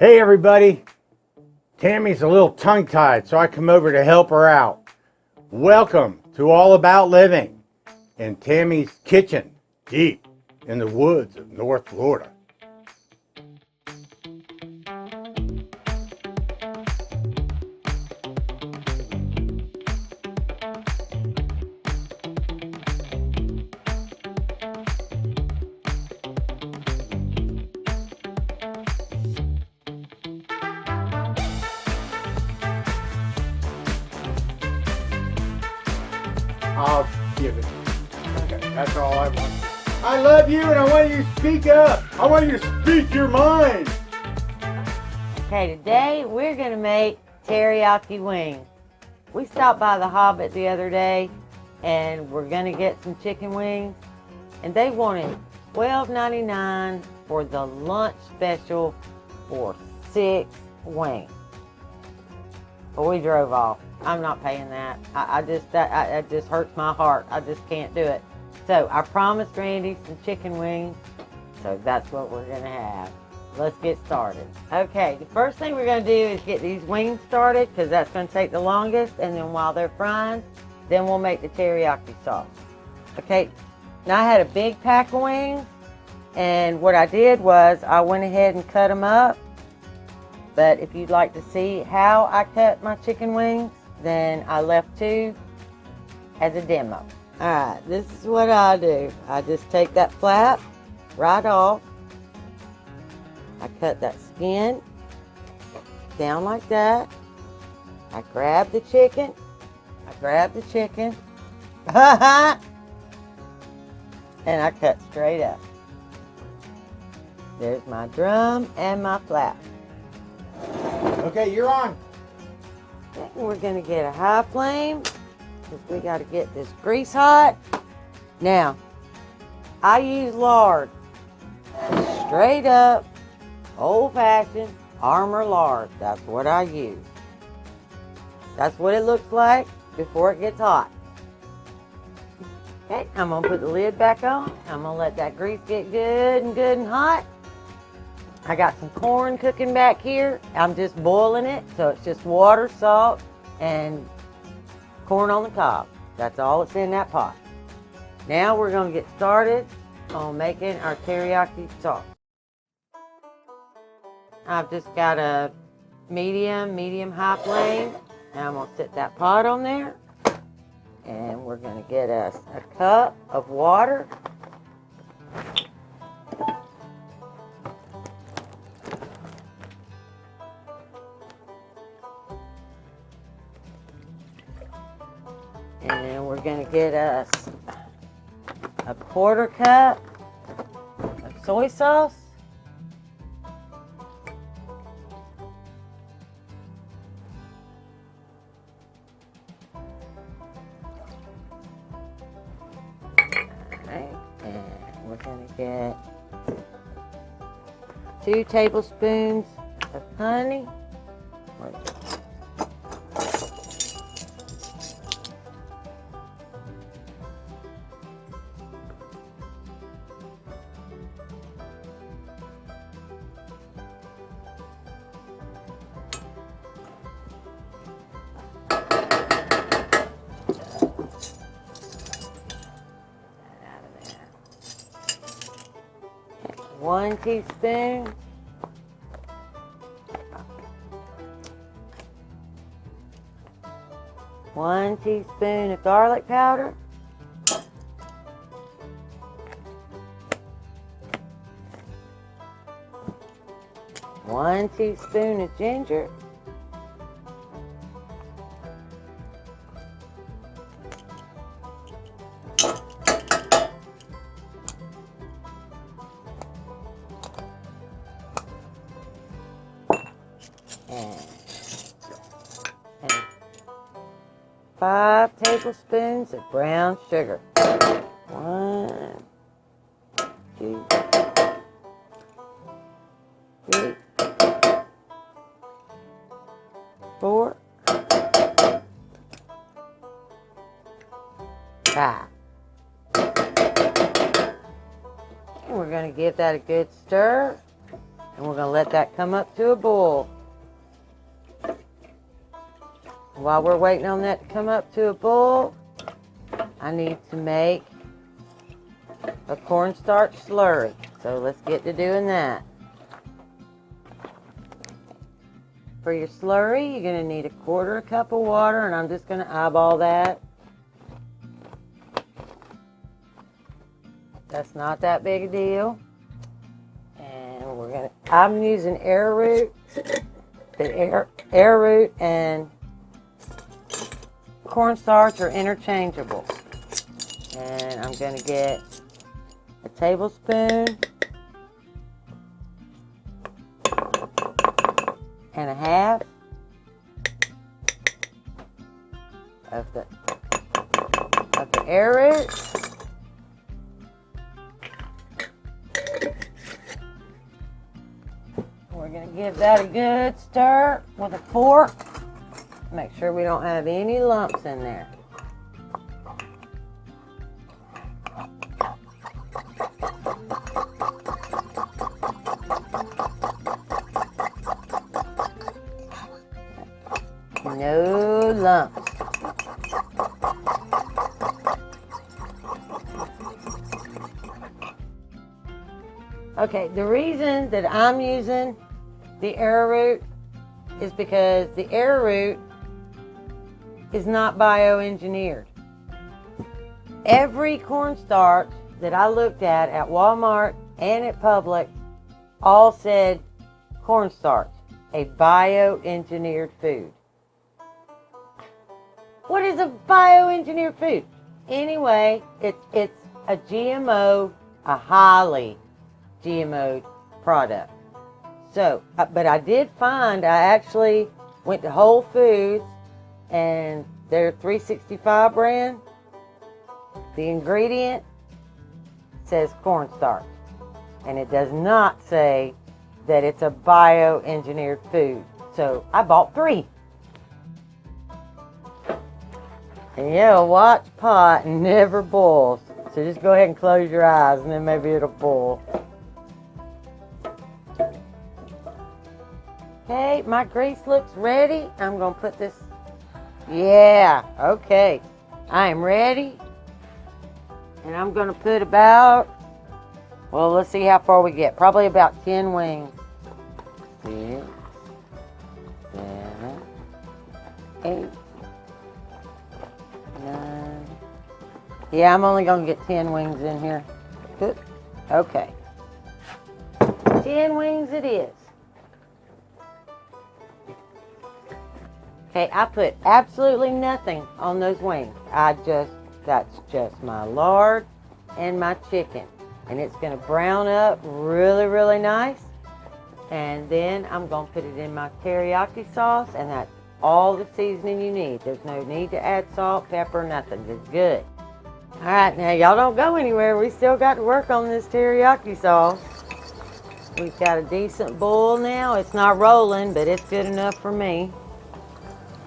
Hey everybody, Tammy's a little tongue-tied, so I come over to help her out. Welcome to All About Living in Tammy's kitchen, deep in the woods of North Florida. I'll give it. Okay, that's all I want. I love you and I want you to speak up. I want you to speak your mind. Okay, today we're going to make teriyaki wings. We stopped by the Hobbit the other day and we're going to get some chicken wings. And they wanted $12.99 for the lunch special for 6 wings. But we drove off. I'm not paying that. It just hurts my heart. I just can't do it. So I promised Randy some chicken wings. So that's what we're going to have. Let's get started. Okay, the first thing we're going to do is get these wings started because that's going to take the longest. And then while they're frying, then we'll make the teriyaki sauce. Okay, now I had a big pack of wings. And what I did was I went ahead and cut them up. But if you'd like to see how I cut my chicken wings, then I left 2 as a demo. Alright, this is what I do. I just take that flap right off. I cut that skin down like that. I grab the chicken. And I cut straight up. There's my drum and my flap. Okay, you're on. Then we're going to get a high flame because we got to get this grease hot. Now, I use lard. Straight up, old-fashioned Armour lard. That's what I use. That's what it looks like before it gets hot. Okay, I'm going to put the lid back on. I'm going to let that grease get good and hot. I got some corn cooking back here. I'm just boiling it, so it's just water, salt, and corn on the cob. That's all that's in that pot. Now we're going to get started on making our teriyaki sauce. I've just got a medium high flame. Now I'm going to set that pot on there. And we're going to get us a cup of water. And then we're going to get us a 1/4 cup of soy sauce. Alright, and we're going to get 2 tablespoons of honey. One teaspoon. One teaspoon of garlic powder. One teaspoon of ginger. And 5 tablespoons of brown sugar. 1, 2, 3, 4, 5. And we're going to give that a good stir. And we're going to let that come up to a boil. While we're waiting on that to come up to a boil, I need to make a cornstarch slurry. So let's get to doing that. For your slurry, you're going to need 1/4 cup of water, and I'm just going to eyeball that. That's not that big a deal. And I'm using arrowroot. The arrowroot and cornstarch are interchangeable. And I'm going to get a tablespoon and a half of the arrowroot. We're going to give that a good stir with a fork. Make sure we don't have any lumps in there. No lumps. Okay, the reason that I'm using the arrowroot is because the arrowroot is not bioengineered. Every cornstarch that I looked at Walmart and at Publix all said cornstarch, a bioengineered food. What is a bioengineered food? Anyway, it's a GMO, a highly GMO product. So, but I did find, I actually went to Whole Foods and their 365 brand, the ingredient says cornstarch. And it does not say that it's a bioengineered food. So I bought 3. And yeah, watch pot never boils. So just go ahead and close your eyes and then maybe it'll boil. Okay, my grease looks ready. I'm going to put this, yeah, okay. I am ready. And I'm going to put about, well, let's see how far we get. Probably about 10 wings. 6, 7, 8, 9. Yeah, I'm only going to get 10 wings in here. Good. Okay. 10 wings it is. Okay, I put absolutely nothing on those wings. That's just my lard and my chicken. And it's going to brown up really, really nice. And then I'm going to put it in my teriyaki sauce, and that's all the seasoning you need. There's no need to add salt, pepper, nothing. It's good. All right, now y'all don't go anywhere. We still got to work on this teriyaki sauce. We've got a decent boil now. It's not rolling, but it's good enough for me.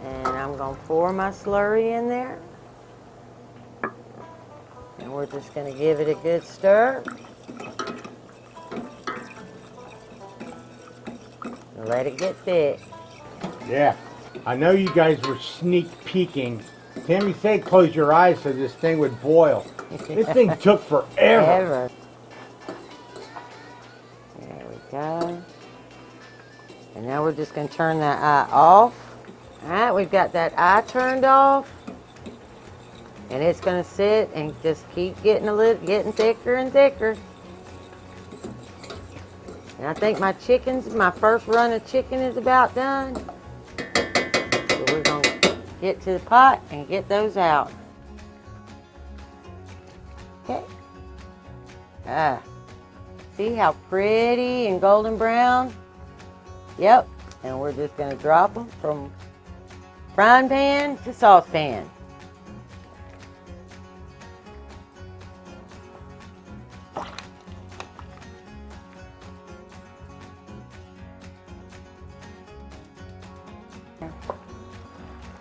And I'm going to pour my slurry in there. And we're just going to give it a good stir. And let it get thick. Yeah, I know you guys were sneak peeking. Tammy said close your eyes so this thing would boil. This thing took forever. There we go. And now we're just going to turn that eye off. All right, we've got that eye turned off. And it's going to sit and just keep getting getting thicker and thicker. And I think my first run of chicken is about done. So we're going to get to the pot and get those out. Okay. See how pretty and golden brown? Yep. And we're just going to drop them from frying pan to saucepan.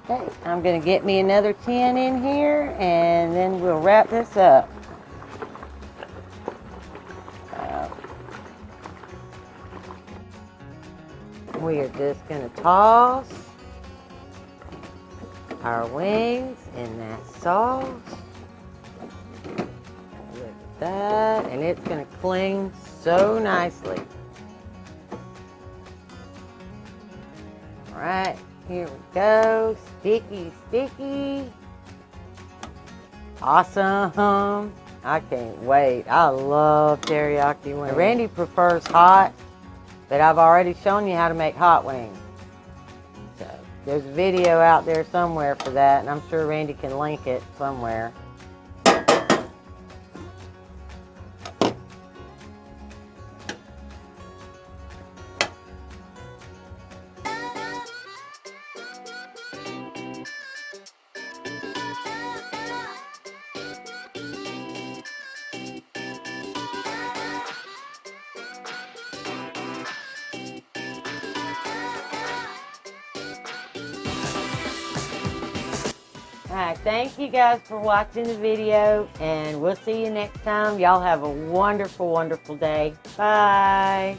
Okay, I'm going to get me another 10 in here, and then we'll wrap this up. We are just going to toss our wings in that sauce. Look at that. And it's going to cling so nicely. All right, here we go. Sticky, sticky. Awesome. I can't wait. I love teriyaki wings. Randy prefers hot, but I've already shown you how to make hot wings. So there's a video out there somewhere for that, and I'm sure Randy can link it somewhere. Alright, thank you guys for watching the video, and we'll see you next time. Y'all have a wonderful, wonderful day. Bye.